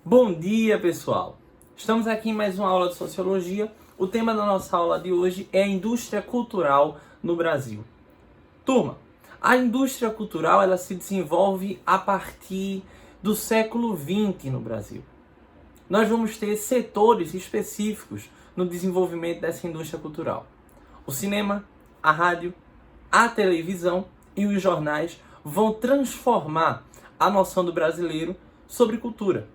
Bom dia, pessoal! Estamos aqui em mais uma aula de Sociologia. O tema da nossa aula de hoje é a indústria cultural no Brasil. Turma, a indústria cultural ela se desenvolve a partir do século XX no Brasil. Nós vamos ter setores específicos no desenvolvimento dessa indústria cultural. O cinema, a rádio, a televisão e os jornais vão transformar a noção do brasileiro sobre cultura.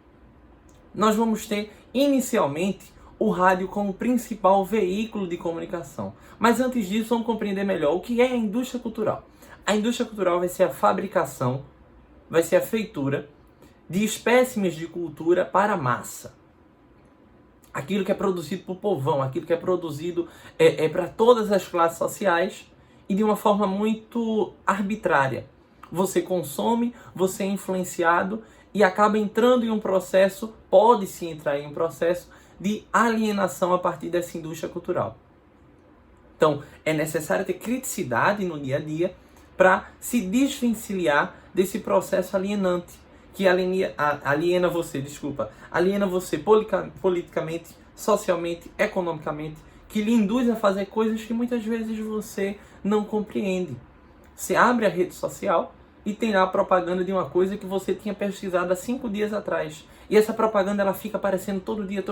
Nós vamos ter, inicialmente, o rádio como principal veículo de comunicação. Mas antes disso, vamos compreender melhor o que é a indústria cultural. A indústria cultural vai ser a fabricação, vai ser a feitura de espécimes de cultura para a massa. Aquilo que é produzido para o povão, aquilo que é produzido para todas as classes sociais e de uma forma muito arbitrária. Você consome, você é influenciado e acaba entrando em um processo, pode-se entrar em um processo de alienação a partir dessa indústria cultural. Então, é necessário ter criticidade no dia a dia para se desvencilhar desse processo alienante, que aliena você politicamente, socialmente, economicamente, que lhe induz a fazer coisas que muitas vezes você não compreende. Você abre a rede social e tem lá a propaganda de uma coisa que você tinha pesquisado há 5 dias atrás. E essa propaganda ela fica aparecendo todo dia.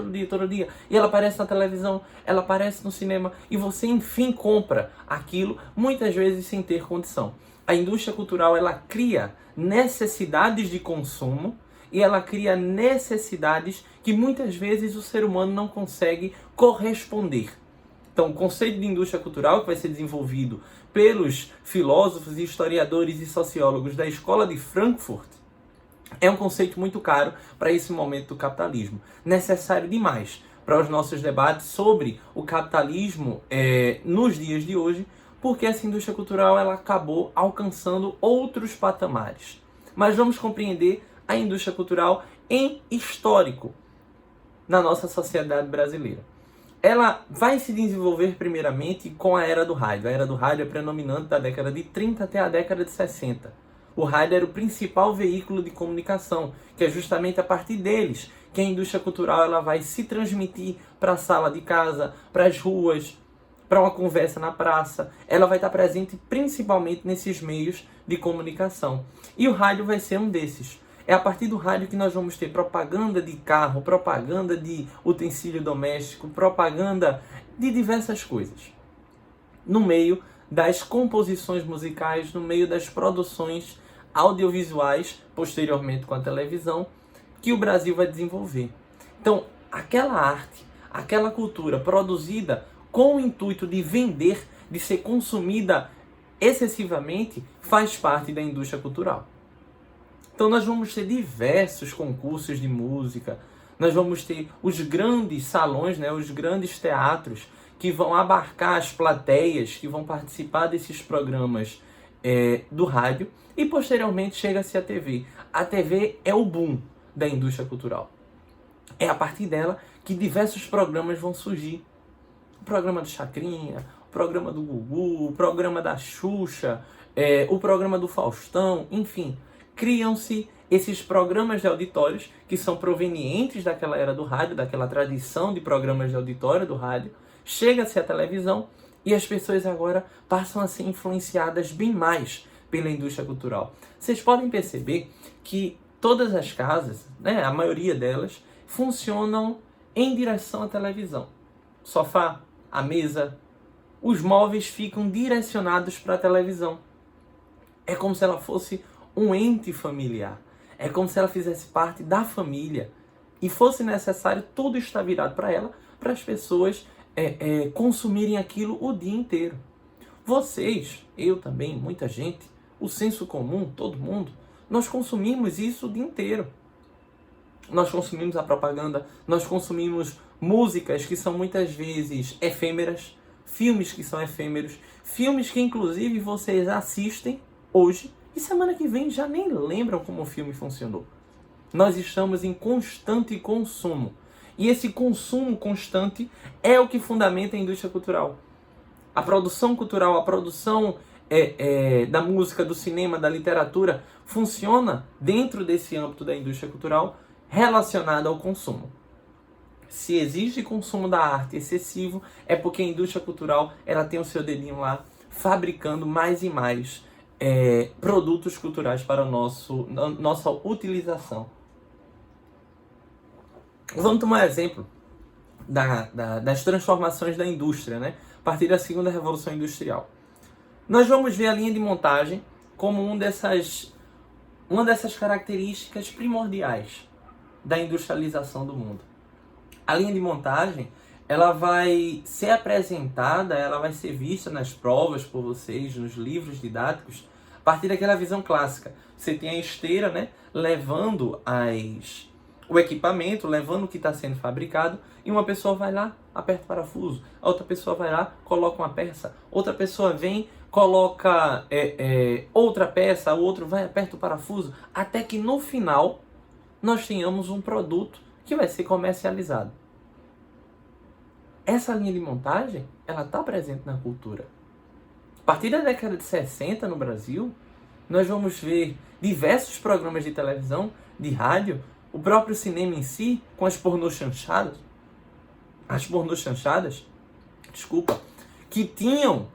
E ela aparece na televisão, ela aparece no cinema. E você, enfim, compra aquilo, muitas vezes sem ter condição. A indústria cultural, ela cria necessidades de consumo e ela cria necessidades que muitas vezes o ser humano não consegue corresponder. Então, o conceito de indústria cultural, que vai ser desenvolvido pelos filósofos, historiadores e sociólogos da Escola de Frankfurt, é um conceito muito caro para esse momento do capitalismo. Necessário demais para os nossos debates sobre o capitalismo nos dias de hoje, porque essa indústria cultural ela acabou alcançando outros patamares. Mas vamos compreender a indústria cultural em histórico na nossa sociedade brasileira. Ela vai se desenvolver primeiramente com a era do rádio. A era do rádio é predominante da década de 30 até a década de 60. O rádio era o principal veículo de comunicação, que é justamente a partir deles que a indústria cultural ela vai se transmitir para a sala de casa, para as ruas, para uma conversa na praça. Ela vai estar presente principalmente nesses meios de comunicação. E o rádio vai ser um desses. É a partir do rádio que nós vamos ter propaganda de carro, propaganda de utensílio doméstico, propaganda de diversas coisas. No meio das composições musicais, no meio das produções audiovisuais, posteriormente com a televisão, que o Brasil vai desenvolver. Então, aquela arte, aquela cultura produzida com o intuito de vender, de ser consumida excessivamente, faz parte da indústria cultural. Então nós vamos ter diversos concursos de música, nós vamos ter os grandes salões, os grandes teatros que vão abarcar as plateias, que vão participar desses programas do rádio e posteriormente chega-se a TV. A TV é o boom da indústria cultural. É a partir dela que diversos programas vão surgir. O programa do Chacrinha, o programa do Gugu, o programa da Xuxa, o programa do Faustão, enfim. Criam-se esses programas de auditórios que são provenientes daquela era do rádio, daquela tradição de programas de auditório do rádio. Chega-se à televisão e as pessoas agora passam a ser influenciadas bem mais pela indústria cultural. Vocês podem perceber que todas as casas, a maioria delas, funcionam em direção à televisão. O sofá, a mesa, os móveis ficam direcionados para a televisão. É como se ela fosse um ente familiar. É como se ela fizesse parte da família e fosse necessário tudo estar virado para ela, para as pessoas consumirem aquilo o dia inteiro. Vocês, eu também, muita gente, o senso comum, todo mundo, nós consumimos isso o dia inteiro. Nós consumimos a propaganda, nós consumimos músicas que são muitas vezes efêmeras, filmes que são efêmeros, filmes que inclusive vocês assistem hoje e semana que vem já nem lembram como o filme funcionou. Nós estamos em constante consumo. E esse consumo constante é o que fundamenta a indústria cultural. A produção cultural, a produção da música, do cinema, da literatura, funciona dentro desse âmbito da indústria cultural relacionada ao consumo. Se existe consumo da arte excessivo, é porque a indústria cultural ela tem o seu dedinho lá, fabricando mais e mais produtos culturais para nossa utilização. Vamos tomar exemplo das transformações da indústria, né? A partir da segunda revolução industrial. Nós vamos ver a linha de montagem como uma dessas características primordiais da industrialização do mundo. A linha de montagem, ela vai ser apresentada, ela vai ser vista nas provas por vocês, nos livros didáticos, a partir daquela visão clássica. Você tem a esteira, né, levando o equipamento, levando o que está sendo fabricado, e uma pessoa vai lá, aperta o parafuso, a outra pessoa vai lá, coloca uma peça, outra pessoa vem, coloca outra peça, o outro vai, aperta o parafuso, até que no final nós tenhamos um produto que vai ser comercializado. Essa linha de montagem, ela está presente na cultura. A partir da década de 60 no Brasil, nós vamos ver diversos programas de televisão, de rádio, o próprio cinema em si, com as pornochanchadas, que tinham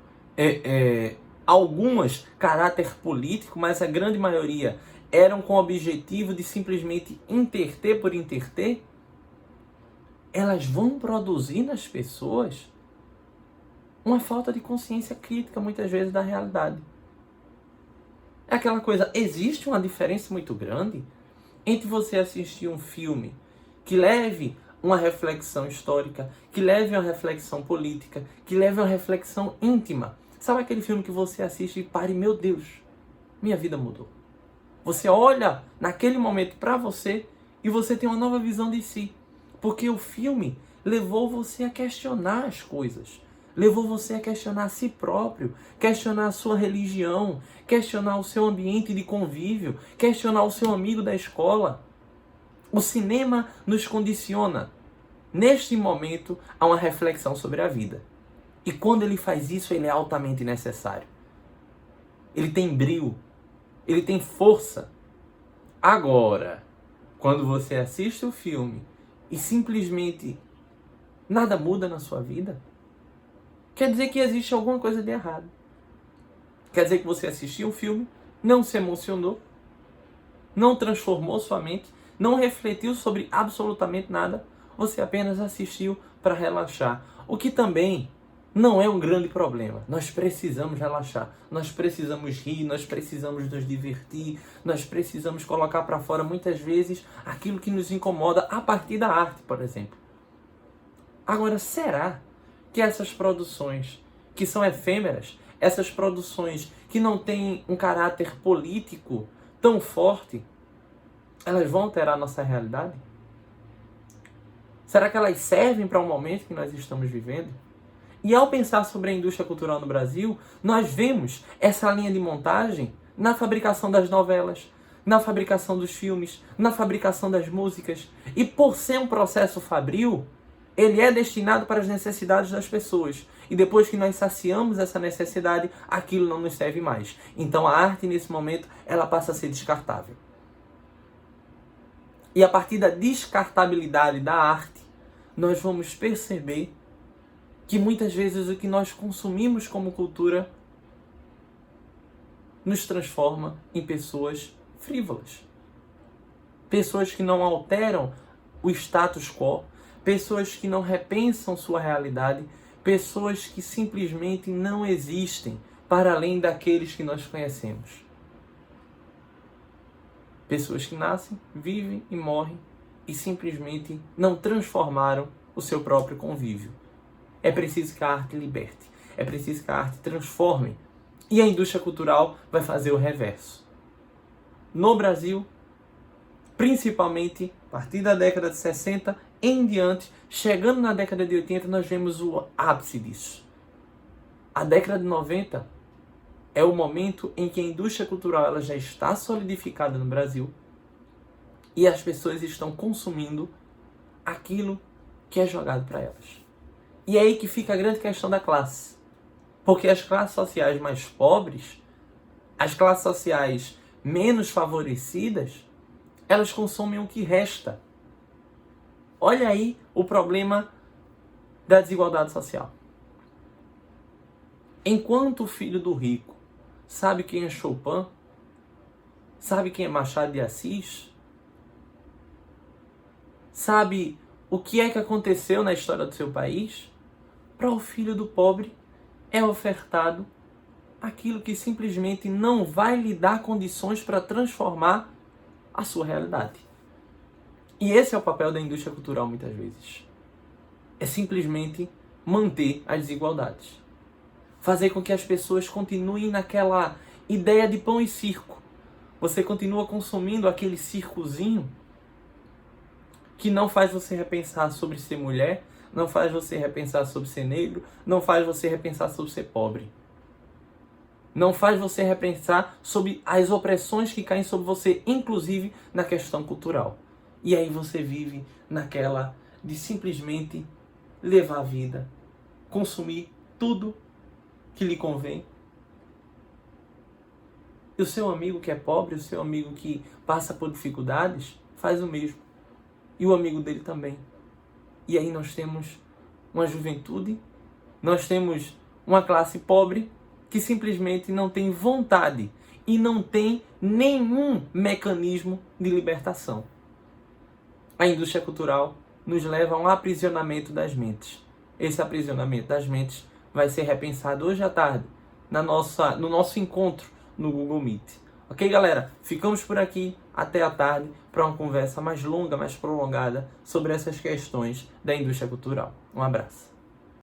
algumas caráter político, mas a grande maioria eram com o objetivo de simplesmente interter por interter. Elas vão produzir nas pessoas uma falta de consciência crítica, muitas vezes, da realidade. É aquela coisa, existe uma diferença muito grande entre você assistir um filme que leve uma reflexão histórica, que leve uma reflexão política, que leve uma reflexão íntima. Sabe aquele filme que você assiste e para e, meu Deus, minha vida mudou. Você olha naquele momento para você e você tem uma nova visão de si. Porque o filme levou você a questionar as coisas. Levou você a questionar a si próprio, questionar a sua religião, questionar o seu ambiente de convívio, questionar o seu amigo da escola. O cinema nos condiciona, neste momento, a uma reflexão sobre a vida. E quando ele faz isso, ele é altamente necessário. Ele tem brio, ele tem força. Agora, quando você assiste o filme e simplesmente nada muda na sua vida, quer dizer que existe alguma coisa de errado. Quer dizer que você assistiu um filme, não se emocionou, não transformou sua mente, não refletiu sobre absolutamente nada, você apenas assistiu para relaxar. O que também não é um grande problema. Nós precisamos relaxar, nós precisamos rir, nós precisamos nos divertir, nós precisamos colocar para fora muitas vezes aquilo que nos incomoda a partir da arte, por exemplo. Agora, será que essas produções que são efêmeras, essas produções que não têm um caráter político tão forte, elas vão alterar a nossa realidade? Será que elas servem para o momento que nós estamos vivendo? E ao pensar sobre a indústria cultural no Brasil, nós vemos essa linha de montagem na fabricação das novelas, na fabricação dos filmes, na fabricação das músicas. E por ser um processo fabril, ele é destinado para as necessidades das pessoas. E depois que nós saciamos essa necessidade, aquilo não nos serve mais. Então a arte, nesse momento, ela passa a ser descartável. E a partir da descartabilidade da arte, nós vamos perceber que muitas vezes o que nós consumimos como cultura nos transforma em pessoas frívolas. Pessoas que não alteram o status quo, pessoas que não repensam sua realidade, pessoas que simplesmente não existem para além daqueles que nós conhecemos. Pessoas que nascem, vivem e morrem e simplesmente não transformaram o seu próprio convívio. É preciso que a arte liberte, é preciso que a arte transforme. E a indústria cultural vai fazer o reverso. No Brasil, principalmente a partir da década de 60 em diante, chegando na década de 80, nós vemos o ápice disso. A década de 90 é o momento em que a indústria cultural ela já está solidificada no Brasil e as pessoas estão consumindo aquilo que é jogado para elas. E é aí que fica a grande questão da classe. Porque as classes sociais mais pobres, as classes sociais menos favorecidas, Elas consomem o que resta. Olha aí o problema da desigualdade social. Enquanto o filho do rico sabe quem é Chopin, sabe quem é Machado de Assis, sabe o que é que aconteceu na história do seu país, para o filho do pobre é ofertado aquilo que simplesmente não vai lhe dar condições para transformar a sua realidade. E esse é o papel da indústria cultural muitas vezes. É simplesmente manter as desigualdades. Fazer com que as pessoas continuem naquela ideia de pão e circo. Você continua consumindo aquele circozinho que não faz você repensar sobre ser mulher, não faz você repensar sobre ser negro, não faz você repensar sobre ser pobre. Não faz você repensar sobre as opressões que caem sobre você, inclusive na questão cultural. E aí você vive naquela de simplesmente levar a vida, consumir tudo que lhe convém. E o seu amigo que é pobre, o seu amigo que passa por dificuldades, faz o mesmo. E o amigo dele também. E aí nós temos uma juventude, nós temos uma classe pobre que simplesmente não tem vontade e não tem nenhum mecanismo de libertação. A indústria cultural nos leva a um aprisionamento das mentes. Esse aprisionamento das mentes vai ser repensado hoje à tarde no nosso encontro no Google Meet. Ok, galera? Ficamos por aqui até à tarde para uma conversa mais longa, mais prolongada sobre essas questões da indústria cultural. Um abraço.